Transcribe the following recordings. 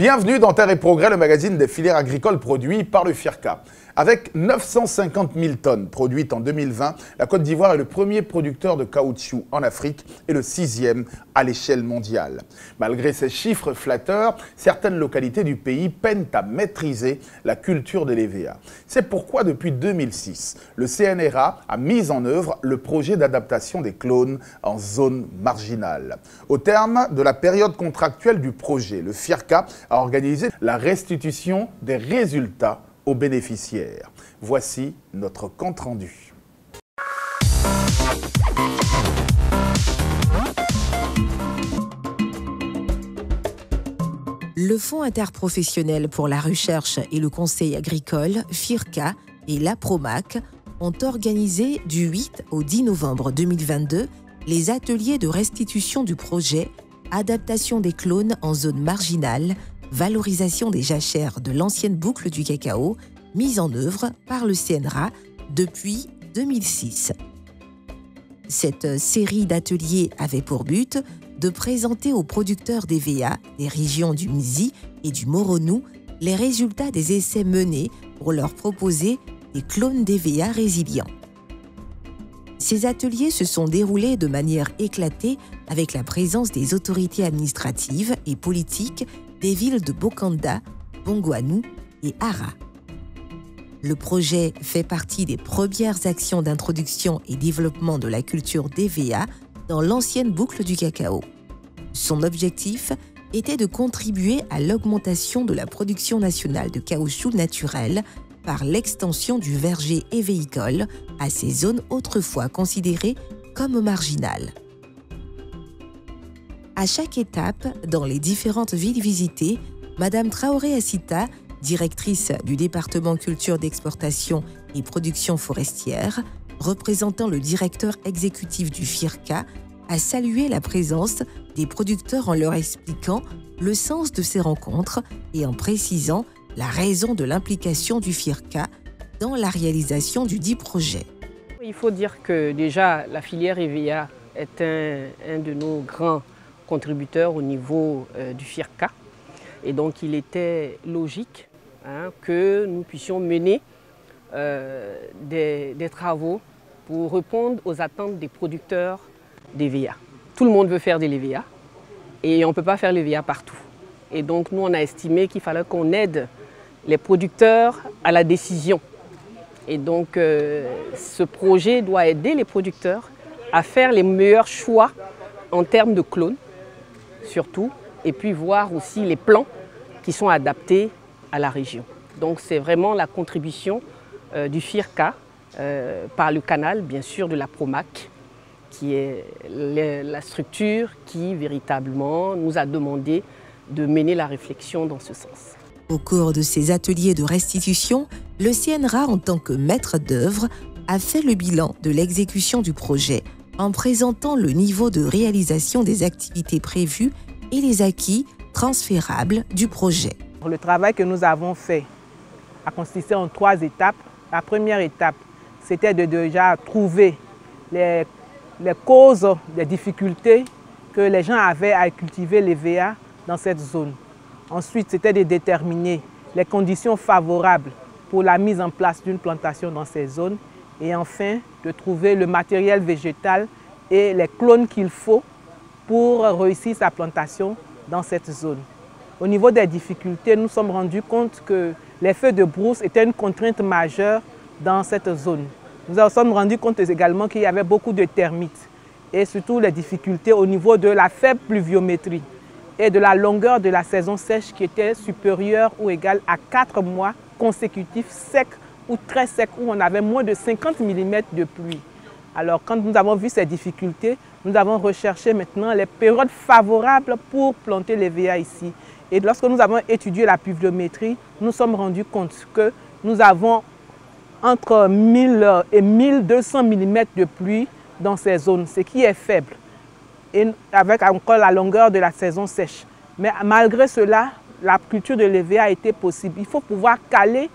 Bienvenue dans Terre et Progrès, le magazine des filières agricoles produit par le FIRCA. Avec 950 000 tonnes produites en 2020, la Côte d'Ivoire est le premier producteur de caoutchouc en Afrique et le 6e à l'échelle mondiale. Malgré ces chiffres flatteurs, certaines localités du pays peinent à maîtriser la culture de l'EVA. C'est pourquoi depuis 2006, le CNRA a mis en œuvre le projet d'adaptation des clones en zone marginale. Au terme de la période contractuelle du projet, le FIRCA a organisé la restitution des résultats aux bénéficiaires. Voici notre compte-rendu. Le Fonds interprofessionnel pour la recherche et le conseil agricole, FIRCA, et l'APROMAC ont organisé du 8 au 10 novembre 2022 les ateliers de restitution du projet Adaptation des clones en zone marginale, valorisation des jachères de l'ancienne boucle du cacao, mise en œuvre par le CNRA depuis 2006. Cette série d'ateliers avait pour but de présenter aux producteurs d'EVA des régions du Mzi et du Moronou les résultats des essais menés pour leur proposer des clones d'EVA résilients. Ces ateliers se sont déroulés de manière éclatée avec la présence des autorités administratives et politiques des villes de Bokanda, Bongouanou et Ara. Le projet fait partie des premières actions d'introduction et développement de la culture d'EVA dans l'ancienne boucle du cacao. Son objectif était de contribuer à l'augmentation de la production nationale de caoutchouc naturel par l'extension du verger évéicole à ces zones autrefois considérées comme marginales. À chaque étape, dans les différentes villes visitées, Madame Traoré Assita, directrice du département culture d'exportation et production forestière, représentant le directeur exécutif du FIRCA, a salué la présence des producteurs en leur expliquant le sens de ces rencontres et en précisant la raison de l'implication du FIRCA dans la réalisation du dit projet. Il faut dire que déjà la filière EVA est un de nos grands contributeurs au niveau du FIRCA. Et donc il était logique que nous puissions mener des travaux pour répondre aux attentes des producteurs d'EVA. Tout le monde veut faire de l'EVA et on ne peut pas faire l'EVA partout. Et donc nous on a estimé qu'il fallait qu'on aide les producteurs à la décision. Et donc ce projet doit aider les producteurs à faire les meilleurs choix en termes de clones, surtout, et puis voir aussi les plans qui sont adaptés à la région. Donc c'est vraiment la contribution du FIRCA par le canal, bien sûr, de l'APROMAC, qui est la structure qui véritablement nous a demandé de mener la réflexion dans ce sens. Au cours de ces ateliers de restitution, le CNRA, en tant que maître d'œuvre, a fait le bilan de l'exécution du projet en présentant le niveau de réalisation des activités prévues et les acquis transférables du projet. Le travail que nous avons fait a consisté en 3 étapes. La première étape, c'était de déjà trouver les causes des difficultés que les gens avaient à cultiver l'EVA dans cette zone. Ensuite, c'était de déterminer les conditions favorables pour la mise en place d'une plantation dans ces zones. Et enfin, de trouver le matériel végétal et les clones qu'il faut pour réussir sa plantation dans cette zone. Au niveau des difficultés, nous nous sommes rendus compte que les feux de brousse étaient une contrainte majeure dans cette zone. Nous nous sommes rendus compte également qu'il y avait beaucoup de termites et surtout les difficultés au niveau de la faible pluviométrie et de la longueur de la saison sèche qui était supérieure ou égale à 4 mois consécutifs secs ou très secs, où on avait moins de 50 mm de pluie. Alors quand nous avons vu ces difficultés, nous avons recherché maintenant les périodes favorables pour planter l'EVA ici. Et lorsque nous avons étudié la pluviométrie, nous nous sommes rendus compte que nous avons entre 1000 et 1200 mm de pluie dans ces zones, ce qui est faible, et avec encore la longueur de la saison sèche. Mais malgré cela, la culture de l'EVA a été possible. Il faut pouvoir caler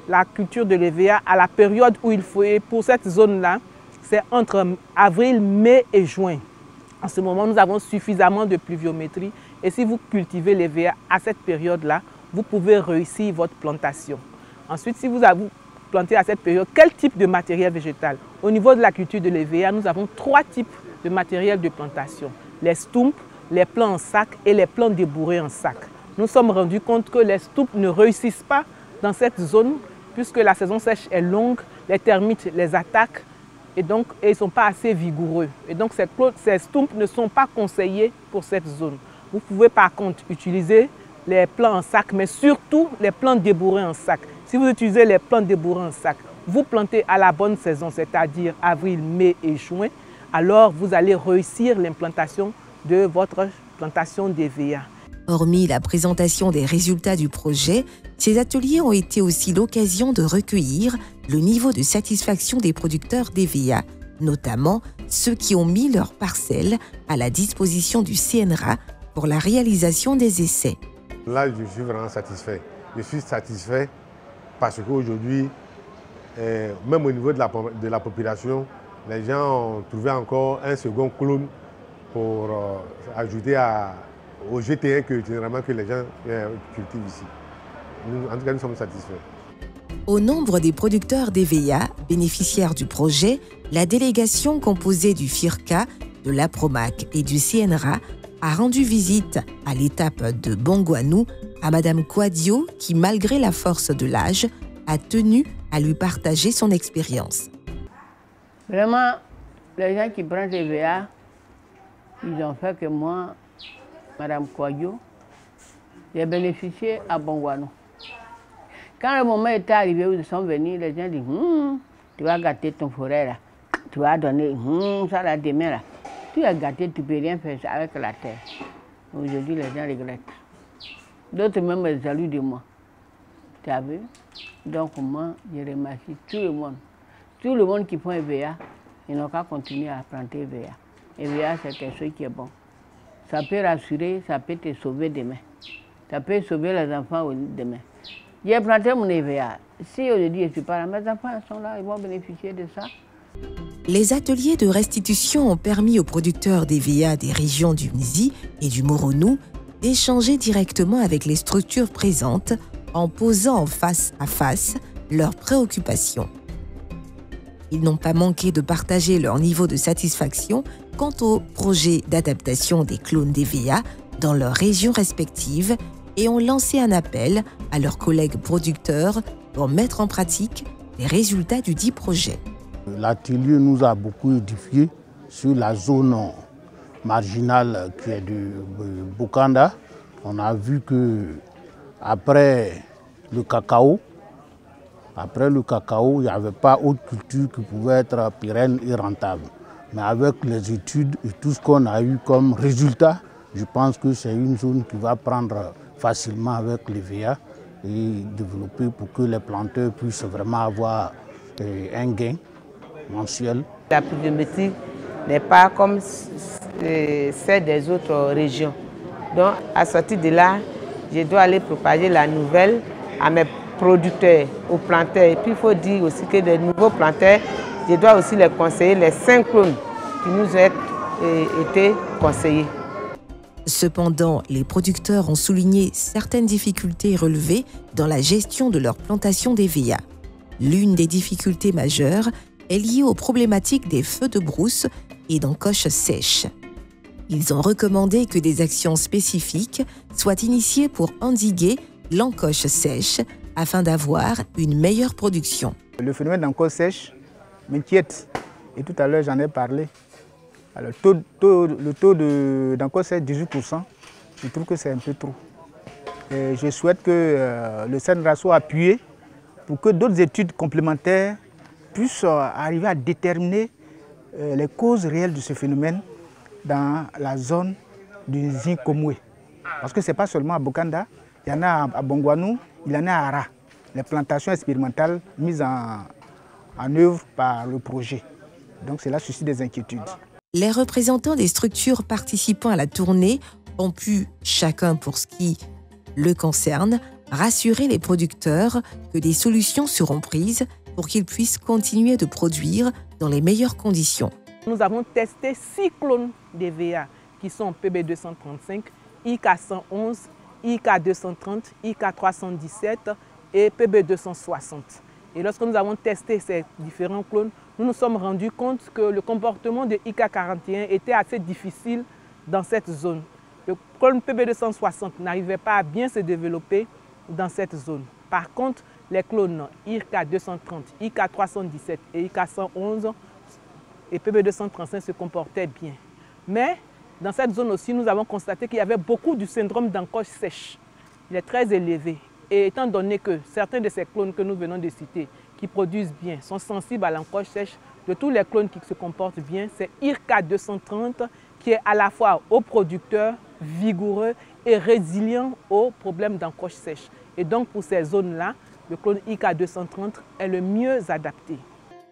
la culture de l'EVA à la période où il faut. Et pour cette zone-là, c'est entre avril, mai et juin. En ce moment, nous avons suffisamment de pluviométrie et si vous cultivez l'EVA à cette période-là, vous pouvez réussir votre plantation. Ensuite, si vous plantez à cette période, quel type de matériel végétal? Au niveau de la culture de l'EVA, nous avons 3 types de matériel de plantation. Les stumps, les plants en sac et les plants débourrés en sac. Nous sommes rendus compte que les stumps ne réussissent pas dans cette zone puisque la saison sèche est longue, les termites les attaquent et donc ils ne sont pas assez vigoureux. Et donc ces stumps ne sont pas conseillés pour cette zone. Vous pouvez par contre utiliser les plants en sac, mais surtout les plants débourrés en sac. Si vous utilisez les plants débourrés en sac, vous plantez à la bonne saison, c'est-à-dire avril, mai et juin, alors vous allez réussir l'implantation de votre plantation d'EVA. Hormis la présentation des résultats du projet, ces ateliers ont été aussi l'occasion de recueillir le niveau de satisfaction des producteurs d'EVA, notamment ceux qui ont mis leurs parcelles à la disposition du CNRA pour la réalisation des essais. Là, je suis vraiment satisfait. Je suis satisfait parce qu'aujourd'hui, même au niveau de la population, les gens ont trouvé encore un second clone pour ajouter au GT1 généralement que les gens cultivent ici. En tout cas, nous sommes satisfaits. Au nombre des producteurs d'EVA bénéficiaires du projet, la délégation composée du FIRCA, de l'APROMAC et du CNRA a rendu visite à l'étape de Bongouanou à Madame Kouadio qui, malgré la force de l'âge, a tenu à lui partager son expérience. Vraiment, les gens qui prennent l'EVA, ils ont fait que moi, Madame Kouadio, j'ai bénéficié à Bongouanou. Quand le moment était arrivé où ils sont venus, les gens disent tu vas gâter ton forêt là, tu vas donner ça là demain là. Tu as gâté, tu ne peux rien faire avec la terre. Aujourd'hui, les gens regrettent. D'autres même me saluent de moi. Tu as vu? Donc moi, je remercie tout le monde. Tout le monde qui prend EVA, ils n'ont qu'à continuer à planter EVA. EVA, c'est quelque chose qui est bon. Ça peut rassurer, ça peut te sauver demain. Ça peut sauver les enfants demain. J'ai planté mon EVA. Si aujourd'hui je ne suis pas là, mes enfants sont là, ils vont bénéficier de ça. Les ateliers de restitution ont permis aux producteurs d'EVA des régions du Mzi et du Moronou d'échanger directement avec les structures présentes en posant face à face leurs préoccupations. Ils n'ont pas manqué de partager leur niveau de satisfaction quant au projet d'adaptation des clones d'EVA dans leurs régions respectives et ont lancé un appel à leurs collègues producteurs pour mettre en pratique les résultats du dit projet. L'atelier nous a beaucoup édifié sur la zone marginale qui est de Bokanda. On a vu que après le cacao, il n'y avait pas autre culture qui pouvait être pérenne et rentable. Mais avec les études et tout ce qu'on a eu comme résultat, je pense que c'est une zone qui va prendre facilement avec l'EVA et développer pour que les planteurs puissent vraiment avoir un gain mensuel. La pluviométrie n'est pas comme celle des autres régions. Donc, à sortir de là, je dois aller propager la nouvelle à mes producteurs, aux planteurs. Et puis, il faut dire aussi que les nouveaux planteurs, je dois aussi les conseiller les 5 clones qui nous ont été conseillés. Cependant, les producteurs ont souligné certaines difficultés relevées dans la gestion de leur plantation d'EVA. L'une des difficultés majeures est liée aux problématiques des feux de brousse et d'encoches sèches. Ils ont recommandé que des actions spécifiques soient initiées pour endiguer l'encoche sèche afin d'avoir une meilleure production. Le phénomène d'encoche sèche m'inquiète et tout à l'heure j'en ai parlé. Alors, le taux d'encoche sèche 18%, je trouve que c'est un peu trop. Et je souhaite que le CNRA soit appuyé pour que d'autres études complémentaires puissent arriver à déterminer les causes réelles de ce phénomène dans la zone du Nzi-Komwe. Parce que ce n'est pas seulement à Bokanda, il y en a à Bongouanou, il y en a à Ara. Les plantations expérimentales mises en œuvre par le projet. Donc cela suscite des inquiétudes. Les représentants des structures participant à la tournée ont pu, chacun pour ce qui le concerne, rassurer les producteurs que des solutions seront prises pour qu'ils puissent continuer de produire dans les meilleures conditions. Nous avons testé 6 clones d'EVA qui sont PB235, IK111, IK230, IK317 et PB260. Et lorsque nous avons testé ces différents clones, nous nous sommes rendus compte que le comportement de IK41 était assez difficile dans cette zone. Le clone PB260 n'arrivait pas à bien se développer dans cette zone. Par contre, les clones IK230, IK317 et IK111 et PB235 se comportaient bien. Mais dans cette zone aussi, nous avons constaté qu'il y avait beaucoup du syndrome d'encoche sèche. Il est très élevé. Et étant donné que certains de ces clones que nous venons de citer, qui produisent bien, sont sensibles à l'encoche sèche, de tous les clones qui se comportent bien, c'est IK230 qui est à la fois au producteur, vigoureux et résilient aux problèmes d'encoche sèche. Et donc pour ces zones-là, le clone IK230 est le mieux adapté.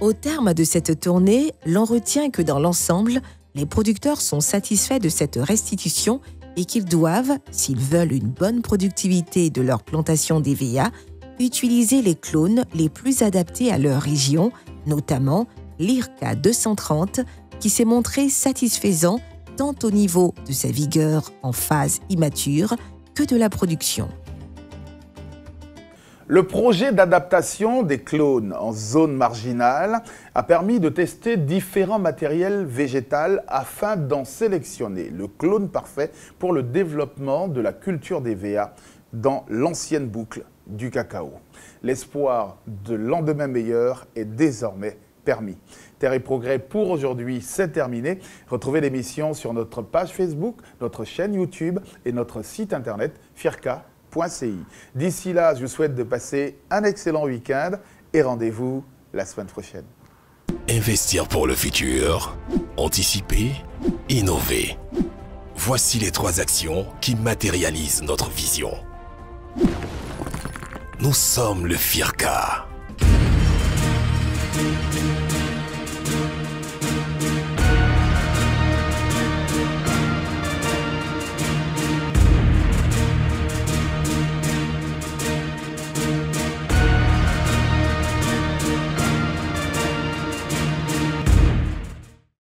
Au terme de cette tournée, l'on retient que dans l'ensemble, les producteurs sont satisfaits de cette restitution et qu'ils doivent, s'ils veulent une bonne productivité de leur plantation d'EVA, utiliser les clones les plus adaptés à leur région, notamment l'IRCA 230, qui s'est montré satisfaisant tant au niveau de sa vigueur en phase immature que de la production. Le projet d'adaptation des clones en zone marginale a permis de tester différents matériels végétaux afin d'en sélectionner le clone parfait pour le développement de la culture d'EVA dans l'ancienne boucle du cacao. L'espoir de lendemain meilleur est désormais permis. Terre et Progrès pour aujourd'hui, c'est terminé. Retrouvez l'émission sur notre page Facebook, notre chaîne YouTube et notre site internet firca.ci. D'ici là, je vous souhaite de passer un excellent week-end et rendez-vous la semaine prochaine. Investir pour le futur, anticiper, innover. Voici les 3 actions qui matérialisent notre vision. Nous sommes le FIRCA.